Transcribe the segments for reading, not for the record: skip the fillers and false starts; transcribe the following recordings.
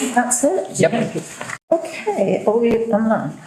That's it? Yep. Okay, are we online?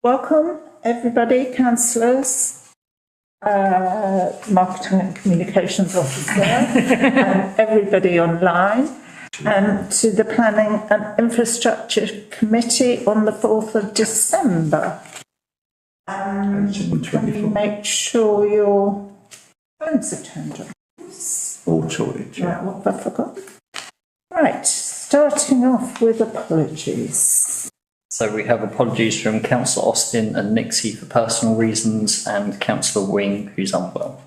Welcome, everybody, councillors, marketing and communications officer, and everybody online, to the Planning and Infrastructure Committee on the 4th of December. Can you make sure your phones are turned on? All sorted. Right, what have I forgot? Right, starting off with apologies. So we have apologies from Councillor Austin and Nixie for personal reasons, and Councillor Wing, who's unwell.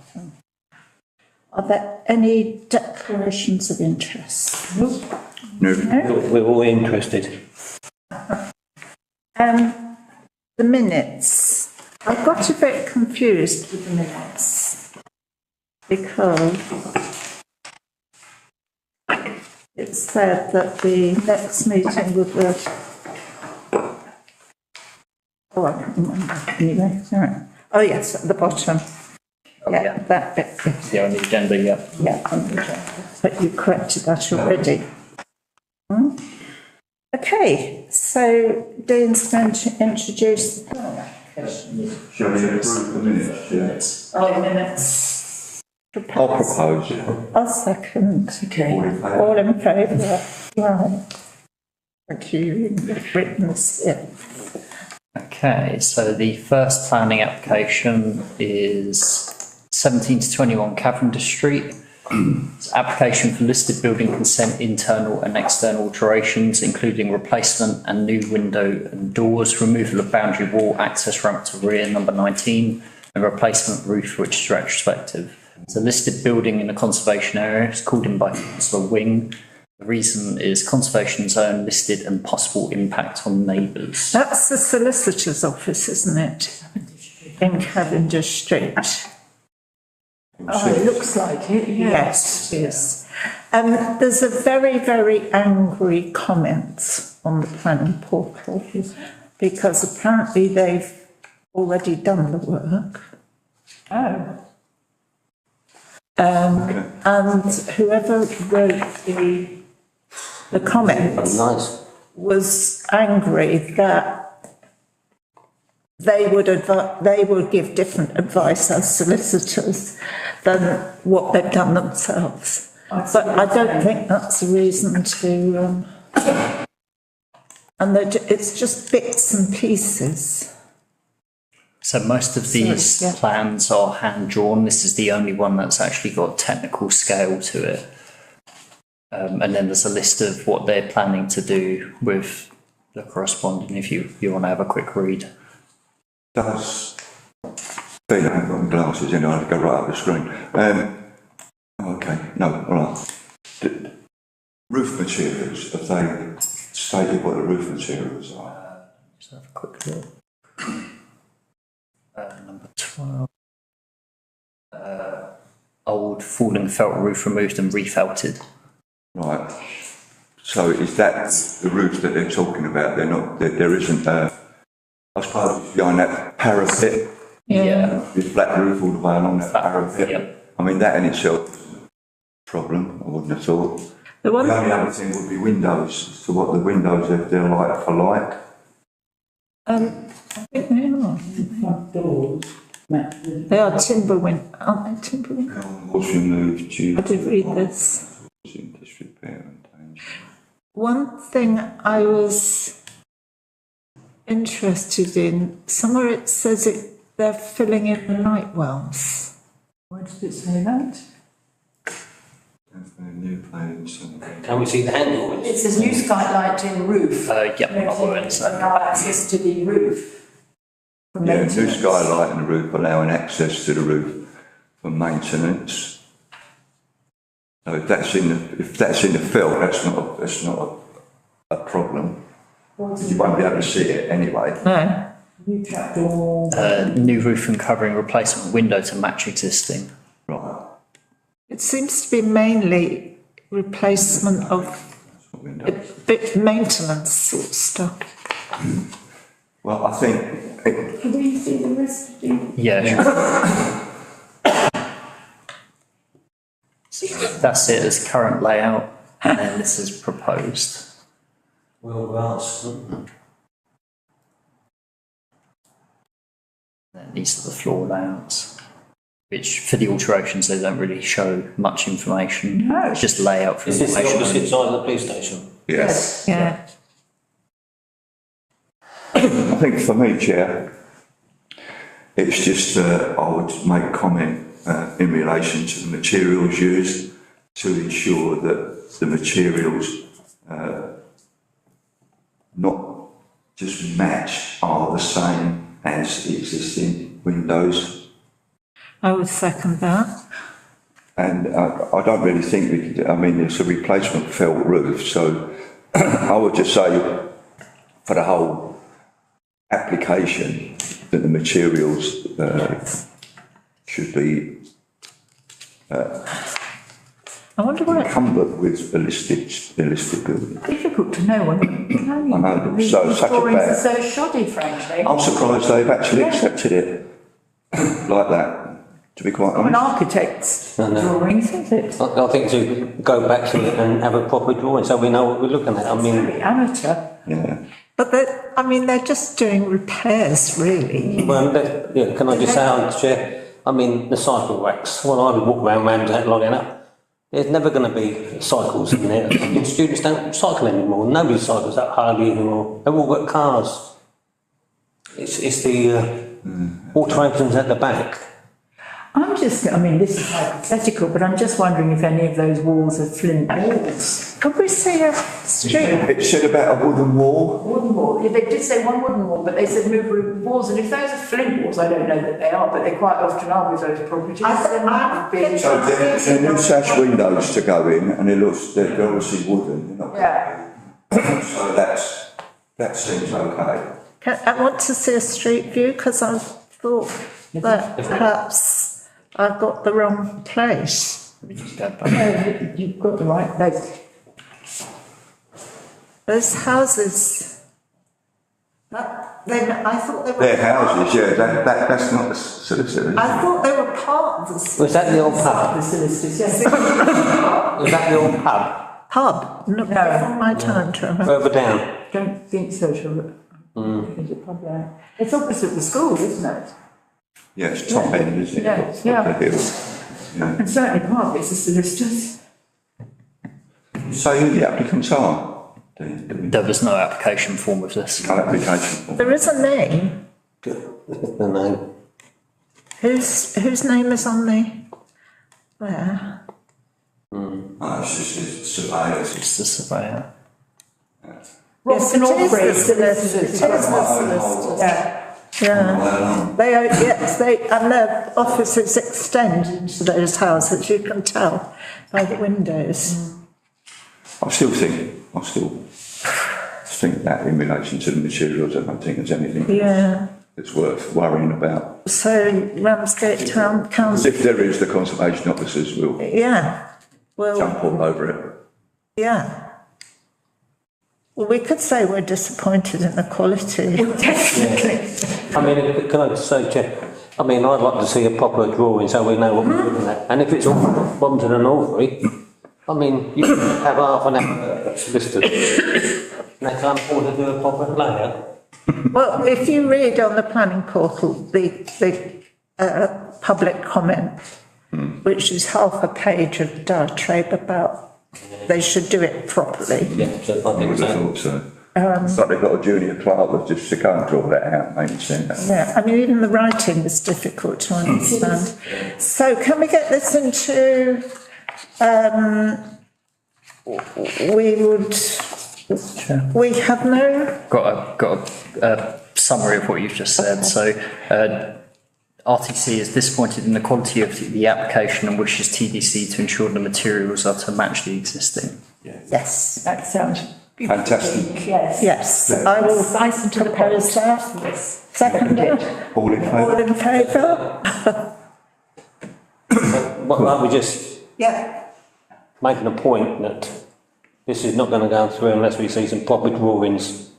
Are there any declarations of interest? No. We're all interested. The minutes. I got a bit confused with the minutes because it said that the next meeting was the... Oh, I can't remember. Anyway, sorry. Oh, yes, at the bottom. Yeah, that bit. Yeah, on the agenda, yeah. Yeah, on the agenda. But you corrected that already. Okay, so Dean's going to introduce the planning application. Shall we approve the minutes? Yes. Oh, minutes. I'll propose. I'll second. Okay. All in favour? Right. Thank you. You've written this in. Okay, so the first planning application is 17 to 21 Cavendish Street. It's application for listed building consent, internal and external alterations, including replacement and new window and doors, removal of boundary wall, access ramp to rear number 19, and replacement roof, which is retrospective. It's a listed building in a conservation area. It's called in by Councillor Wing. The reason is conservation zone listed and possible impact on neighbours. That's the solicitor's office, isn't it? In Cavendish Street. Oh, it looks like it. Yes, it is. There's a very, very angry comment on the planning portal because apparently they've already done the work. Oh. And whoever wrote the comment was angry that they would give different advice as solicitors than what they've done themselves. But I don't think that's a reason to, and it's just bits and pieces. So most of these plans are hand drawn. This is the only one that's actually got technical scale to it. And then there's a list of what they're planning to do with the corresponding, if you want to have a quick read. Does they don't have got glasses in, I have to go right up the screen. Okay, no, all right. The roof materials, have they stated what the roof materials are? Just have a quick look. Number 12. Old falling felt roof removed and refelted. Right. So is that the roof that they're talking about? They're not. There isn't. I suppose behind that parapet. Yeah. This flat roof all the way along that parapet. Yep. I mean, that in itself is a problem. I wouldn't have thought. The only other thing would be windows. So what the windows, if they're like for like. I think they are. Front doors. They are timber windows, aren't they? Timber windows. Was removed due I did read this. in disrepair and danger. One thing I was interested in, somewhere it says they're filling in the light wells. Why did it say that? New plans. Can we see the handle? It says new skylight in roof. Yeah, Access to the roof. Yeah, new skylight in the roof, allowing access to the roof for maintenance. So if that's in the fill, that's not a problem. You won't be able to see it anyway. No. New trapdoor. New roof and covering replacement window to match existing. Right. It seems to be mainly replacement of a bit maintenance sort of stuff. Well, I think. Can we see the rest of the... Yeah, sure. That's it as current layout. and then this is proposed. Well, grass. Then these are the floor layouts, which for the alterations, they don't really show much information. No. It's just layout for Is this the information. opposite side of the police station? Yes. Yeah. I think for me, Chair, it's just, I would make comment in relation to the materials used to ensure that the materials not just match, are the same as the existing windows. I would second that. And I don't really think we could, I mean, it's a replacement felt roof, so I would just say for the whole application that the materials should be I wonder what encumbered with a listed building. Difficult to know when you I know, these so such a drawings are bad. so shoddy, frankly. I'm surprised they've actually accepted it like that, to be quite An honest. architect's I know. drawings, isn't it? I think to go back to it and have a proper drawing so we know what we're looking at. I mean, Very amateur. Yeah. But they're just doing repairs, really. well, yeah, can I just say on Chair? I mean, the cycle racks. Well, I would walk around Ramsgate long enough. There's never going to be cycles in there. I mean, students don't cycle anymore. Nobody cycles that hardly anymore. They've all got cars. It's the alterations at the back. I mean, this is hypothetical, but I'm just wondering if any of those walls are flint walls. Could we see a street? It said about a wooden wall. Wooden wall. Yeah, they did say one wooden wall, but they said move wooden walls. And if those are flint walls, I don't know that they are, but they quite often are with those properties. Then that would be- So they're new sash windows to go in, and they're obviously wooden. They're not- Yeah. So that seems okay. I want to see a street view because I thought that perhaps I've got the wrong place. Let me just go back. No, you've got the right place. Those houses. I thought they were. Their houses, yeah, that's not the solicitor. I thought they were part of the. Was that the old pub? The solicitors, yes. Was that the old pub? Pub. No, before my time to remember. Further down? Don't think so, Charlotte. There's a pub there. It's opposite the school, isn't it? Yeah, it's top end, isn't it? Yeah, Of yeah. the hill. Yeah. And certainly part of it's the solicitors. So who the applicants are? There was no application form with this. No application form. There is a name. The name. Whose name is on the there? Oh, it's just surveyors. It's the surveyor. Yes, it is the solicitors. It is the solicitors. Yeah. Yeah. And their offices extend into those houses, you can tell by the windows. I still think that in relation to the materials, I don't think there's anything Yeah. that's worth worrying about. So Ramsgate Town As Council, if there is, the conservation officers will yeah, well, jump all over it. yeah. Well, we could say we're disappointed in the quality. Definitely. I mean, can I just say, Chair, I mean, I'd like to see a proper drawing so we know what we're looking at. And if it's all bottom to the northery, I mean, you can have half an hour solicitor. They can't afford to do a proper layout. Well, if you read on the planning portal, the public comment, which is half a page of diatribe about they should do it properly. Yeah, so I I think would have so. thought so. But they've got a junior clerk that just to go and draw that out, maybe send that. Yeah, I mean, even the writing was difficult to understand. So can we get this into, we have no, Got a summary of what you've just said. So, RTC is disappointed in the quality of the application and wishes TDC to ensure the materials are to match the existing. yes, That sounds Fantastic. yes. yes, I will Nice and to the propose that. Yes. Second it, All in all favour? in favour? Why don't we just Yeah, making a point that this is not going to go through unless we see some proper drawings.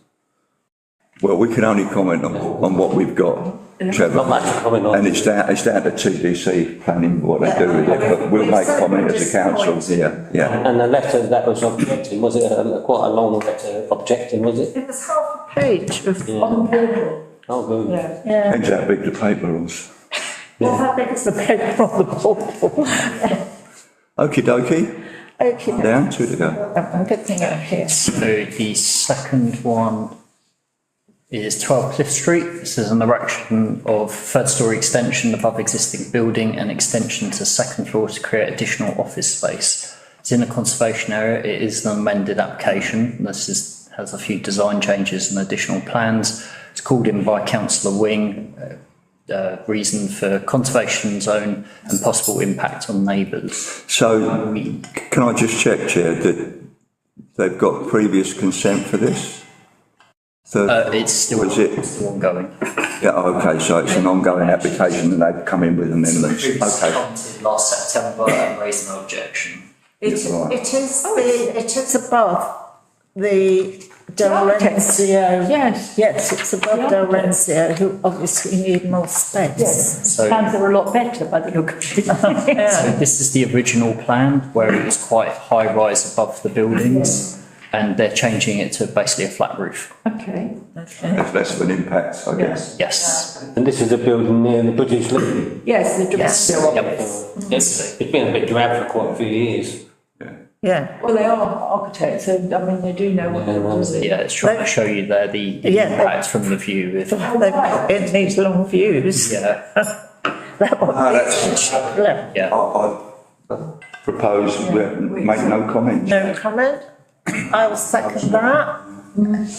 Well, we can only comment on what we've got. Trevor. Not much to comment on. And it's down to TDC planning what they do with it, but we'll make comment as a council here, yeah. And the letter that was objecting, was it quite a long letter objecting, was it? It was half a page of, On paper. Oh, good. Yeah. yeah. Depends how big the paper was. Well, how big is the paper on the portal? Okie dokie, Okay. down, two to go. I'm getting out here. So the second one is 12 Cliff Street. This is an erection of third story extension above existing building and extension to second floor to create additional office space. It's in a conservation area. It is an amended application. Has a few design changes and additional plans. It's called in by Councillor Wing. Reason for conservation zone and possible impact on neighbours. So, can I just check, Chair, that they've got previous consent for this? It's still ongoing. Yeah, okay, so it's an ongoing application and they've come in with amendments, okay. Commented last September and raised no objection. It is above the Del-Renzio. Yes, it's above Del-Renzio, who obviously need more space. Yes, So- plans are a lot better by the look of it. So this is the original plan where it was quite high rise above the buildings and they're changing it to basically a flat roof. Okay. That's less of an impact, I guess. Yes. And this is a building near the British Library. Yes, the Yes. domestic Yep. office. It's been a bit drab for quite a few years. Yeah. Well, they are architects, so I mean, they do know what they're doing. Yeah, it's trying to show you there the impact from the view. It needs long views. Yeah, That one. yeah. I propose we make no comments. No comment? I'll second that.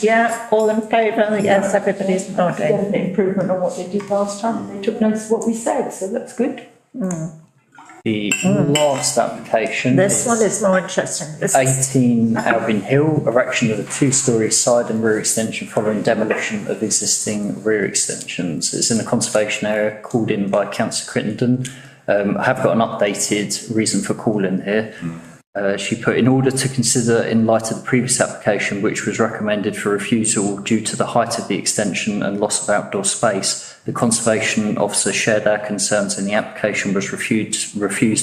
Yeah, all in favour? Yes, everybody's nodding. Definite improvement on what they did last time. They took notice of what we said, so that's good. The last application. This one is more interesting. This is 18 Albion Hill, erection of a two-storey side and rear extension following demolition of existing rear extensions. It's in a conservation area called in by Councillor Crittenden. I have got an updated reason for calling here. She put, in order to consider in light of the previous application, which was recommended for refusal due to the height of the extension and loss of outdoor space, the Conservation Officer shared our concerns and the application was refused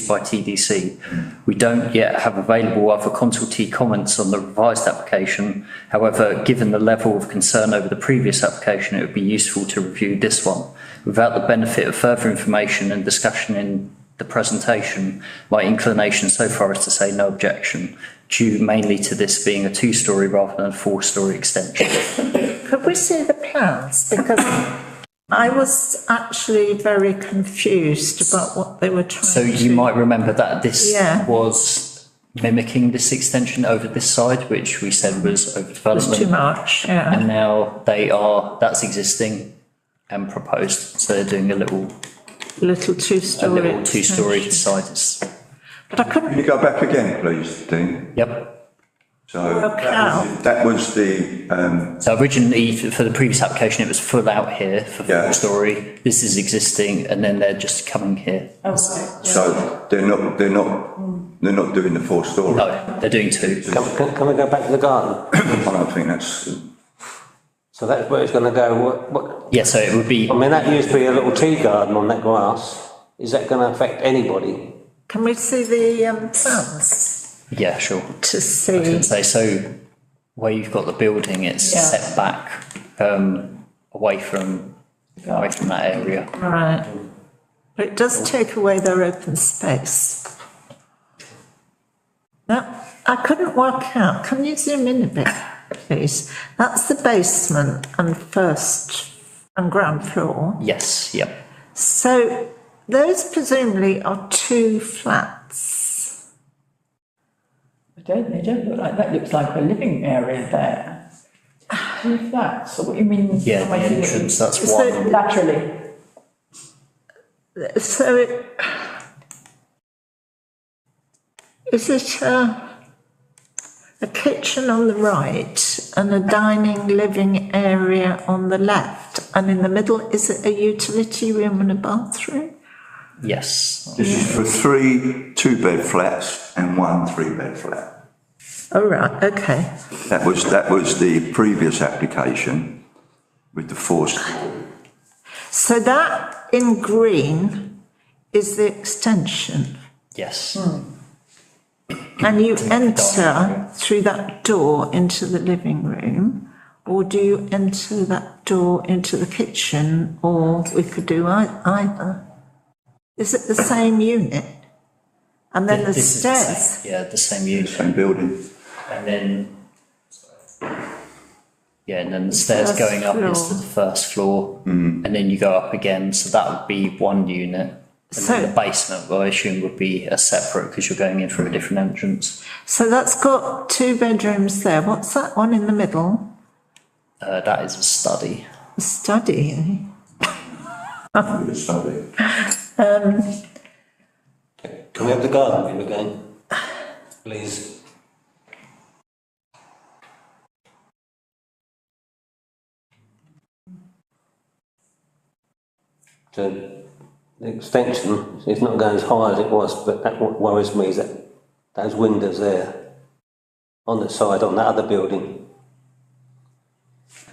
by TDC. We don't yet have available other consultee comments on the revised application. However, given the level of concern over the previous application, it would be useful to review this one. Without the benefit of further information and discussion in the presentation, my inclination so far is to say no objection, due mainly to this being a two-storey rather than a four-storey extension. Could we see the plans? Because I was actually very confused about what they were trying to... So you might remember that this Yeah. was mimicking this extension over this side, which we said was overdevelopment. It's too much, yeah. And now that's existing and proposed. So they're doing a little two-storey. two-storey sides. But I Can couldn't... you go back again, please, Dean? Yep. So Okay. that was the, So originally, for the previous application, it was full out here for Yeah. four-storey. This is existing, and then they're just coming here. so they're not doing the four-storey. No, they're doing two. Can we go back to the garden? I don't think that's, So that's where it's going to go. What, Yeah, so it would be. I mean, that used to be a little tea garden on that grass. Is that going to affect anybody? Can we see the plans Yeah, sure. to I was see? going to say, so where you've got the building, it's Yeah. set back away from that area. Right. But it does take away their open space. Now, I couldn't work out. Can you zoom in a bit, please? That's the basement and first and ground floor. Yes, yep. So those presumably are two flats. They don't look like that. Looks like a living area there. Two flats. So what you mean? Yeah, the entrance, that's So- one. Laterally. So is it a kitchen on the right and a dining living area on the left? And in the middle, is it a utility room and a bathroom? Yes. this is for 3 two-bed flats and 1 3-bed flat. Oh, right, okay. That was the previous application with the four-storey. So that in green is the extension, Yes. and you enter through that door into the living room, or do you enter that door into the kitchen, or we could do either? Is it the same unit? And then the This is the stairs? same- Yeah, the same unit. Same building. And then, yeah, and then the stairs First going up floor. is to the first floor, and then you go up again, so that would be one unit. And So- then the basement, well, I assume, would be a separate, because you're going in through a different entrance. So that's got 2 bedrooms there. What's that one in the middle? That is a study. A study, With a study. Can we have the garden view again? Please. So the extension is not going as high as it was, but that what worries me is that those windows there on the side on that other building.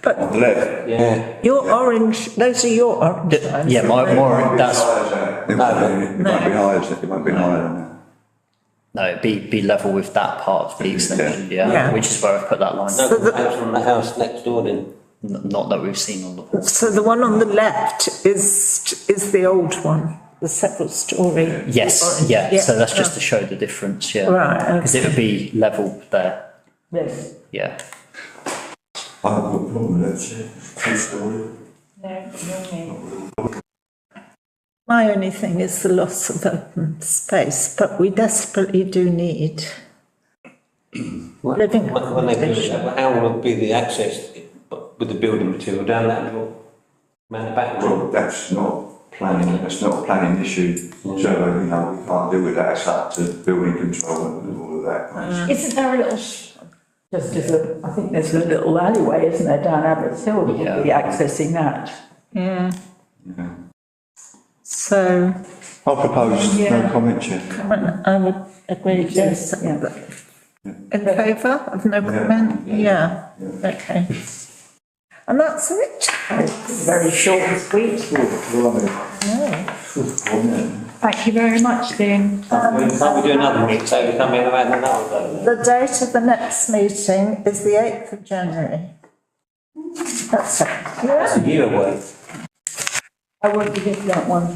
But On the left. Yeah. your orange, those are your orange lines. Yeah, more, that's, It won't be higher, it won't be higher than that. no, it'd be level with that part of the extension, Yeah. yeah, which is where I've put that line. No, So the- house from the house next door then. Not that we've seen on the. So the one on the left is the old one, the several story. Yes, orange. yeah, so that's just to show the difference, yeah. Right, okay. Because it would be level there, Yes. yeah. I have no problem with that, Chair. Two-storey. No, My only thing is the loss of open space, but we desperately do need living When they build accommodation. it, how will it be the access with the building material down that door? Round the back door? Well, that's not a planning issue. So, you know, we can't deal with that, it's up to building control and all of that. Isn't there a little, just as a, I think there's a little alleyway, isn't there, down Abbott's Hill that will be accessing that? Yeah, Yeah. so I propose no comment, Chair. I would agree, yes. Yeah. In favour of no comment? Yeah, okay. And that's it. Very short and sweet. Thank you very much, Dean. Can't we do another meeting, so we come in around another day? The date of the next meeting is the 8th of January. That's it. That's a year away. I won't be here for that one.